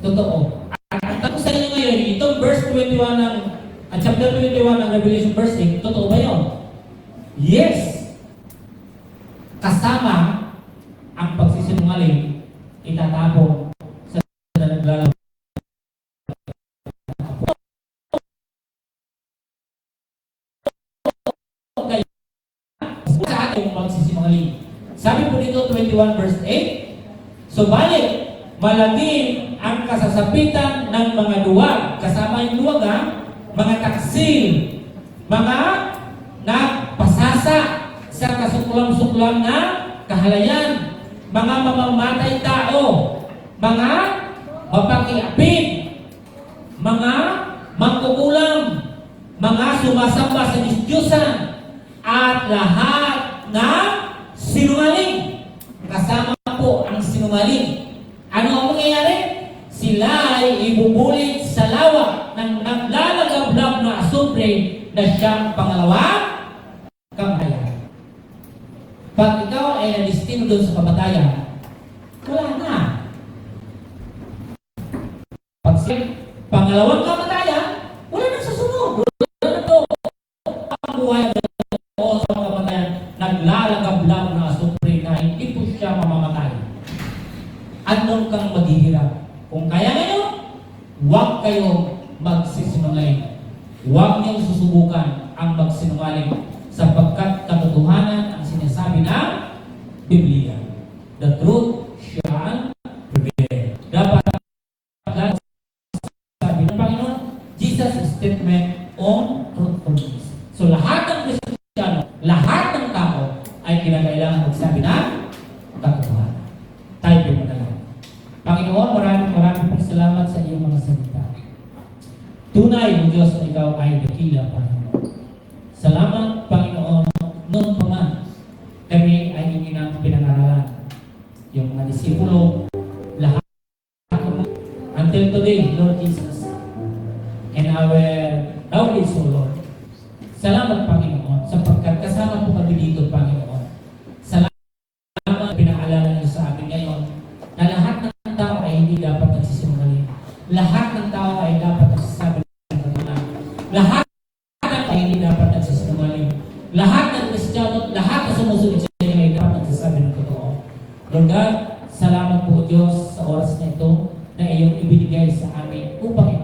totoo. Ang tanong sa inyo ngayon, itong verse 21 ng chapter 21 ng Revelation verse 8, totoo ba yun? Yes! Kasama ang pagsisinungaling itatapon sa naglalaro. Sa ating pagsisinungaling. Sabi po dito 21 verse 8, subalit malagim ang kasasapitan ng mga duwag. Kasama yung duwag ha? Mga taksil, mga nagpasasa sa kasuklam-suklam na kahalayan, mga mamamatay tao, mga mapakiapid, mga mangkukulam, mga sumasamba sa Diyos-Diyosan, at lahat na sinungaling. Kasama po ang sinungaling. Ano ang mangyayari? Sila ay ibubulit sa lawa ng naglalagablag na asupre na siyang pangalawang kamatayan. Pag ikaw ay nadistino doon sa kamatayan, wala na. Pag pangalawang kamatayan, wala na sa sunod. Wala na to. Ang buhay o sa kamatayan, naglalagablag na asupre na hindi po siya mamamatay. Anong kang maghihirap? Kung kaya ngayon, huwag kayong magsisinungaling. Huwag niyong susubukan ang magsinungaling sapagkat katotohanan ang sinasabi ng Biblia. The truth shall prevail. Dapat sabi ng Panginoon, Jesus' statement on truthfulness. So lahat ng Kristiyano, lahat ng tao ay kinakailangan magsabi ng katotohanan. Tayo po madala. Panginoon, maraming pong salamat sa iyong mga salita. Tunay mo Diyos na ikaw ay dakila, Panginoon. Salamat, Panginoon, noon pa man kami ay inyong pinag-aralan. Yung mga disipulo, lahat until today, Lord Jesus, and our knowledge, O Lord. Salamat, Panginoon, sapagkat kasama po kami dito, Panginoon. Salamat, pinag-alala niyo sa amin ngayon na lahat ng tao ay hindi dapat nagsisinungaling. Lahat ng tao ay dapat nagsasabi ng katotohanan. Lahat ay hindi dapat nagsisinungaling. Lahat ng Kristiyano, lahat na sumusunod sa inyo ay dapat nagsasabi ng totoo. Lord God, salamat po Diyos sa oras na ito na iyong ibinigay sa amin upang